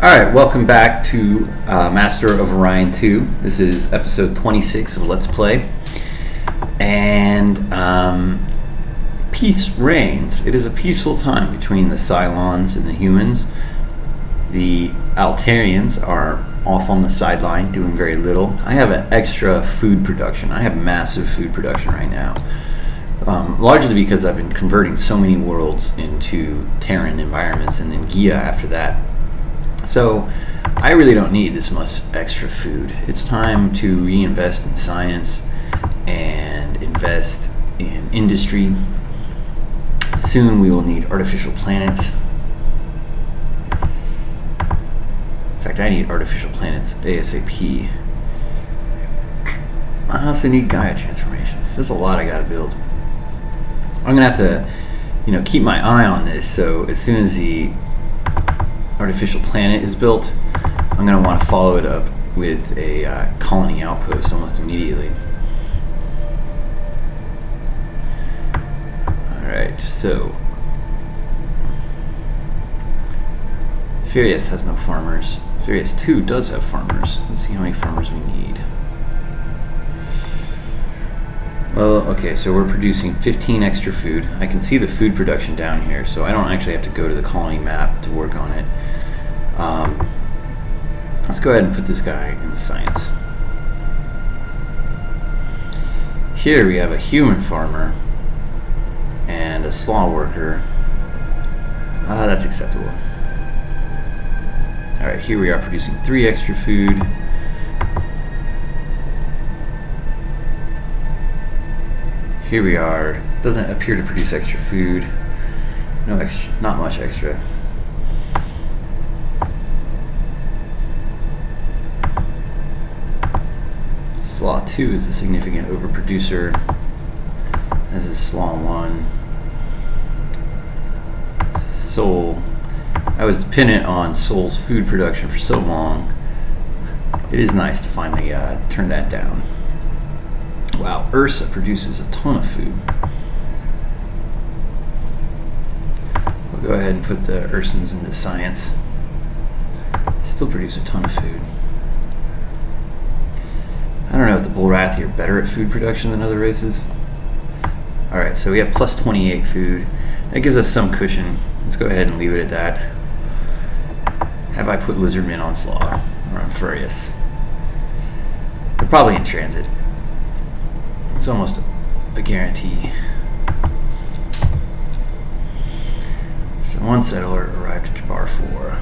Alright, welcome back to Master of Orion 2. This is episode 26 of Let's Play. And peace reigns. It is a peaceful time between the Cylons and the humans. The Altarians are off on the sideline doing very little. I have an extra food production. I have massive food production right now. Largely because I've been converting so many worlds into Terran environments and then Gaia after that. So I really don't need this much extra food. It's time to reinvest in science and invest in industry. Soon we will need artificial planets. In fact, I need artificial planets ASAP. I also need Gaia transformations. There's a lot I gotta build. I'm gonna have to, keep my eye on this, so as soon as the artificial planet is built, I'm going to want to follow it up with a colony outpost almost immediately. Alright, so Furious has no farmers. Furious 2 does have farmers. Let's see how many farmers we need. Well, okay, so we're producing 15 extra food. I can see the food production down here, so I don't actually have to go to the colony map to work on it. Let's go ahead and put this guy in science. Here we have a human farmer and a slaw worker. That's acceptable. Alright, here we are producing 3 extra food. Here we are. Doesn't appear to produce extra food. No extra, not much extra. Slaw 2 is a significant overproducer, as is Slaw 1. Sol. I was dependent on Sol's food production for so long. It is nice to finally turn that down. Wow, Ursa produces a ton of food. We'll go ahead and put the Ursans into science. Still produce a ton of food. I don't know if the Bullrathi are better at food production than other races. Alright, so we have plus 28 food. That gives us some cushion. Let's go ahead and leave it at that. Have I put Lizardmen on Slaw or on Furious? They're probably in transit. It's almost a guarantee. So one settler arrived at Jabbar 4.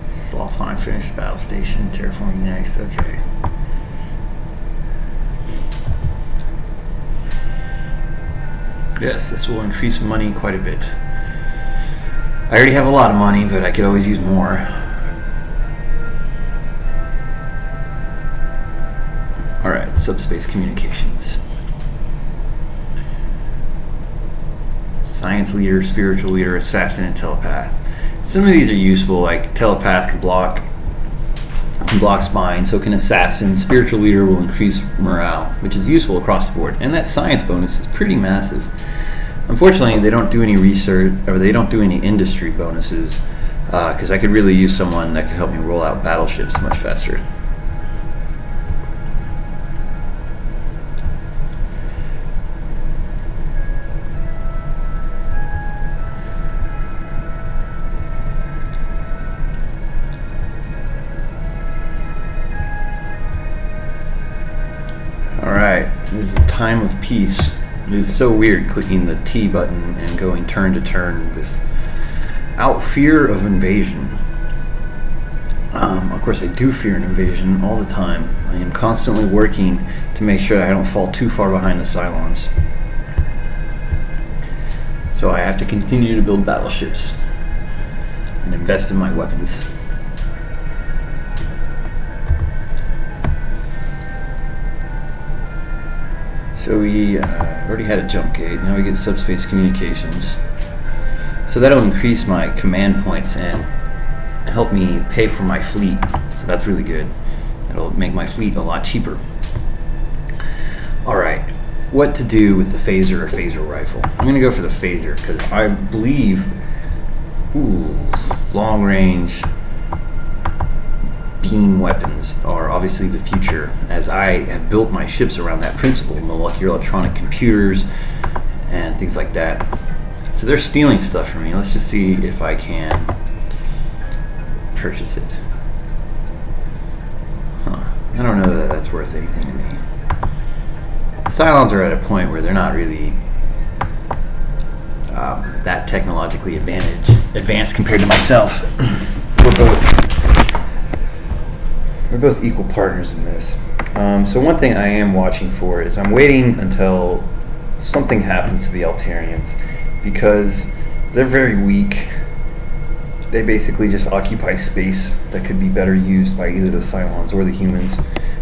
Slawfine finished battle station. Terraforming next. Okay. Yes, this will increase money quite a bit. I already have a lot of money, but I could always use more. Alright, subspace communications. Science leader, spiritual leader, assassin, and telepath. Some of these are useful, like telepath can block spine, so can assassin. Spiritual leader will increase morale, which is useful across the board. And that science bonus is pretty massive. Unfortunately, they don't do any research, or they don't do any industry bonuses, because I could really use someone that could help me roll out battleships much faster. Alright, there's a time of peace. It is so weird clicking the T button and going turn to turn without fear of invasion. Of course, I do fear an invasion all the time. I am constantly working to make sure I don't fall too far behind the Cylons. So I have to continue to build battleships and invest in my weapons. So we already had a jump gate, now we get subspace communications. So that'll increase my command points and help me pay for my fleet, so that's really good. It'll make my fleet a lot cheaper. Alright, what to do with the phaser or phaser rifle? I'm going to go for the phaser, because I believe... Ooh, long-range beam weapons are obviously the future, as I have built my ships around that principle, molecular electronic computers and things like that. So they're stealing stuff from me. Let's just see if I can purchase it. I don't know that that's worth anything to me. Cylons are at a point where they're not really that technologically advanced compared to myself. We're both equal partners in this. So one thing I am watching for is I'm waiting until something happens to the Altarians, because they're very weak. They basically just occupy space that could be better used by either the Cylons or the humans.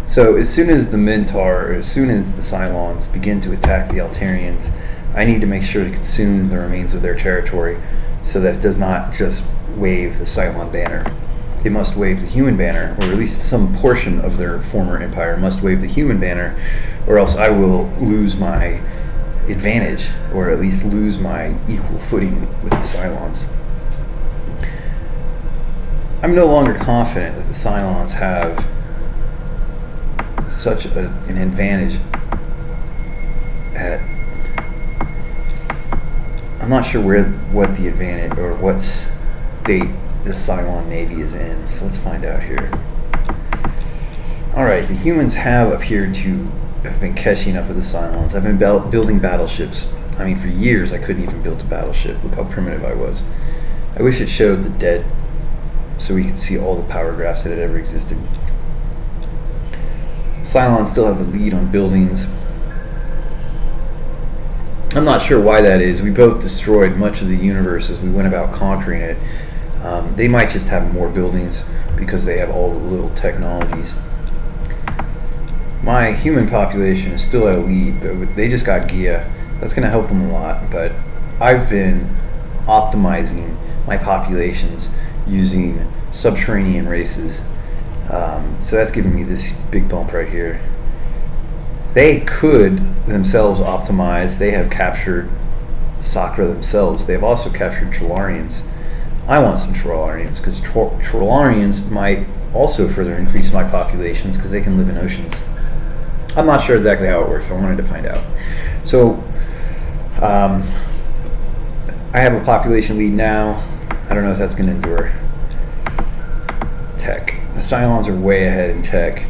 So as soon as the Minotaur, or as soon as the Cylons begin to attack the Altarians, I need to make sure to consume the remains of their territory so that it does not just wave the Cylon banner. It must wave the human banner, or at least some portion of their former empire must wave the human banner, or else I will lose my advantage, or at least lose my equal footing with the Cylons. I'm no longer confident that the Cylons have such an advantage at... I'm not sure what the advantage, or what state the Cylon Navy is in, so let's find out here. Alright, the humans have appeared to have been catching up with the Cylons. I've been building battleships. I mean, for years I couldn't even build a battleship. Look how primitive I was. I wish it showed the dead so we could see all the power graphs that had ever existed. Cylons still have the lead on buildings. I'm not sure why that is. We both destroyed much of the universe as we went about conquering it. They might just have more buildings because they have all the little technologies. My human population is still at a lead, but they just got Gia. That's going to help them a lot, but I've been optimizing my populations using subterranean races. So that's giving me this big bump right here. They could themselves optimize. They have captured Sakra themselves. They've also captured Trolarians. I want some Trolarians, because Trolarians might also further increase my populations because they can live in oceans. I'm not sure exactly how it works. I wanted to find out. So I have a population lead now. I don't know if that's going to endure. Tech. The Cylons are way ahead in tech.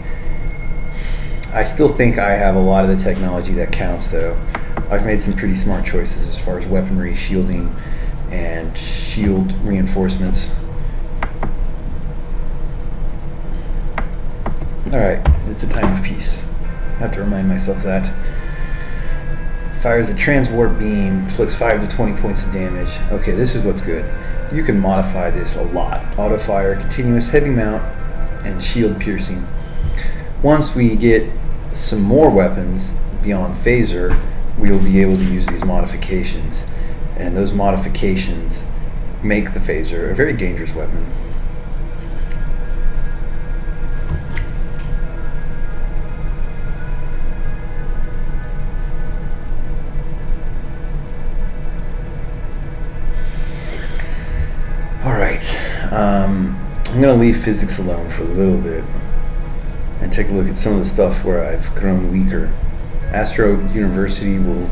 I still think I have a lot of the technology that counts, though. I've made some pretty smart choices as far as weaponry, shielding, and shield reinforcements. Alright, it's a time of peace. I have to remind myself that. Fires a transwarp beam, inflicts 5 to 20 points of damage. Okay, this is what's good. You can modify this a lot. Auto fire, continuous heavy mount, and shield piercing. Once we get some more weapons beyond phaser, we will be able to use these modifications. And those modifications make the phaser a very dangerous weapon. Alright, I'm going to leave physics alone for a little bit and take a look at some of the stuff where I've grown weaker. Astro University will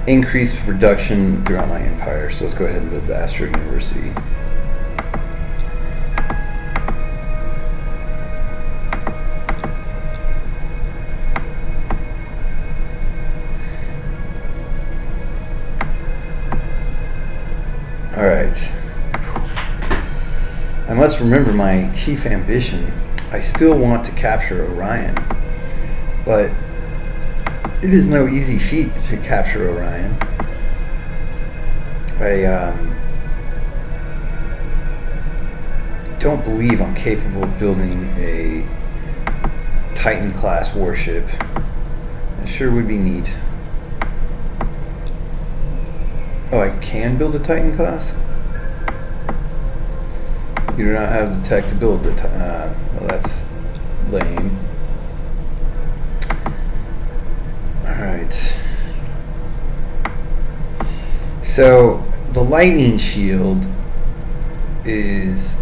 increase production throughout my empire, so let's go ahead and build the Astro University. Alright. I must remember my chief ambition. I still want to capture Orion, but it is no easy feat to capture Orion. I don't believe I'm capable of building a Titan-class warship. It sure would be neat. Oh, I can build a Titan-class? You do not have the tech to build the well, that's lame. Alright. So, the lightning shield is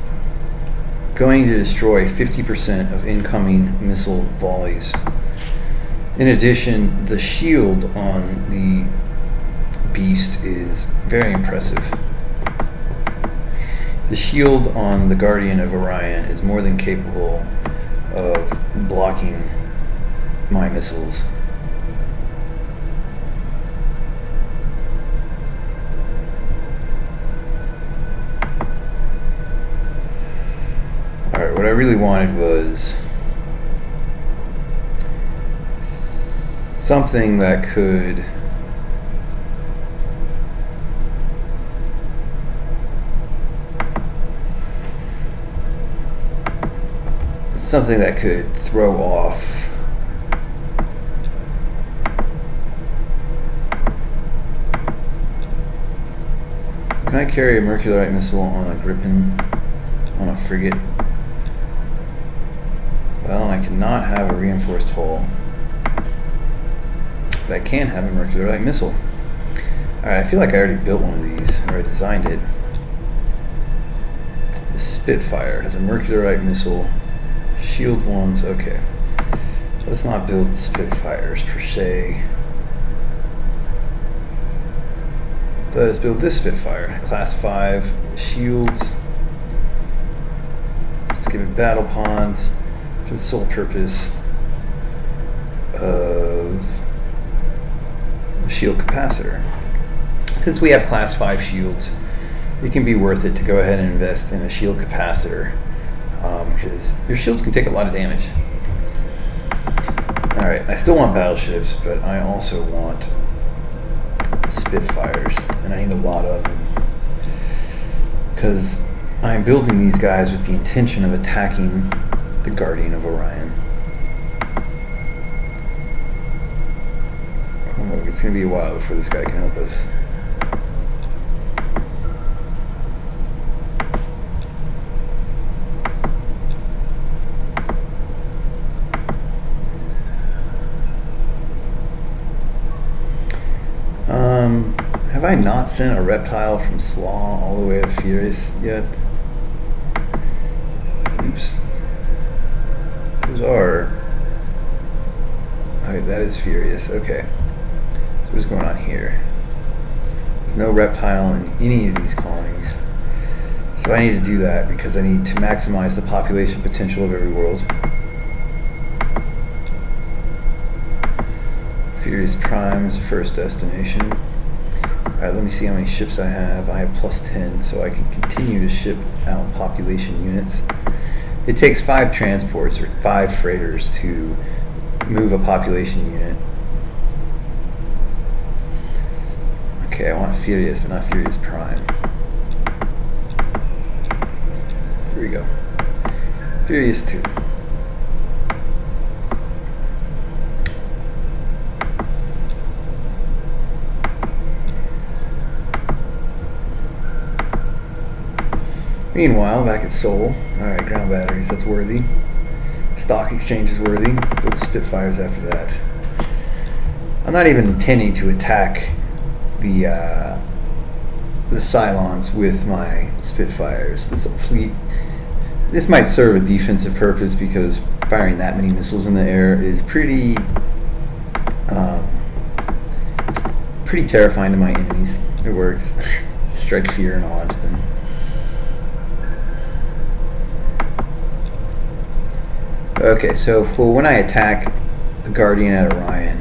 going to destroy 50% of incoming missile volleys. In addition, the shield on the beast is very impressive. The shield on the Guardian of Orion is more than capable of blocking my missiles. Alright, what I really wanted was something that could throw off Can I carry a Mercuryite missile on a Gripen, on a frigate? Well, I cannot have a reinforced hull, but I can have a Mercuryite missile. Alright, I feel like I already built one of these, or I designed it. The Spitfire has a Mercuryite missile, shield ones, okay. Let's not build Spitfires per se. Let's build this Spitfire, class 5 shields. Let's give it battle pods for the sole purpose of a shield capacitor. Since we have class 5 shields, it can be worth it to go ahead and invest in a shield capacitor, because your shields can take a lot of damage. Alright, I still want battleships, but I also want Spitfires, and I need a lot of them, because I'm building these guys with the intention of attacking the Guardian of Orion. Oh, it's going to be a while before this guy can help us. Have I not sent a reptile from Slaw all the way to Furious yet? Oops. Those are... Alright, that is Furious, okay. So what's going on here? There's no reptile in any of these colonies. So I need to do that because I need to maximize the population potential of every world. Furious Prime is the first destination. Alright, let me see how many ships I have. I have plus 10, so I can continue to ship out population units. It takes 5 transports or 5 freighters to move a population unit. Okay, I want Furious, but not Furious Prime. Here we go. Furious 2. Meanwhile, back at Seoul, alright, ground batteries, that's worthy. Stock exchange is worthy. Build Spitfires after that. I'm not even intending to attack the Cylons with my Spitfires. This might serve a defensive purpose because firing that many missiles in the air is pretty terrifying to my enemies. It works. Strike fear and awe into them. Okay, so for when I attack the Guardian at Orion,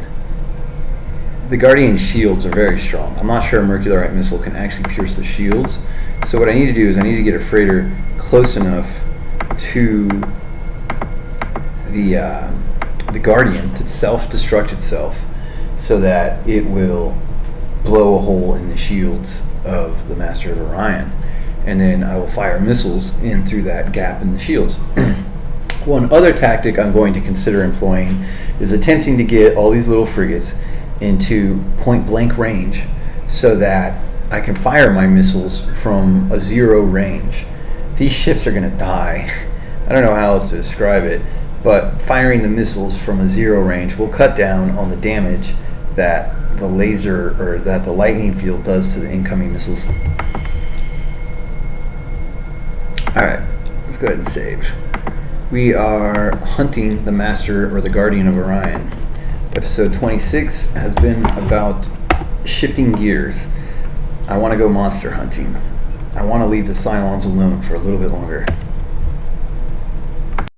the Guardian shields are very strong. I'm not sure a Mercuryite missile can actually pierce the shields. So what I need to do is I need to get a freighter close enough to the Guardian to self-destruct itself so that it will blow a hole in the shields of the Master of Orion. And then I will fire missiles in through that gap in the shields. One other tactic I'm going to consider employing is attempting to get all these little frigates into point-blank range so that I can fire my missiles from a 0 range. These ships are going to die. I don't know how else to describe it, but firing the missiles from a 0 range will cut down on the damage that the laser or that the lightning field does to the incoming missiles. Alright, let's go ahead and save. We are hunting the Master or the Guardian of Orion. Episode 26 has been about shifting gears. I want to go monster hunting. I want to leave the Cylons alone for a little bit longer.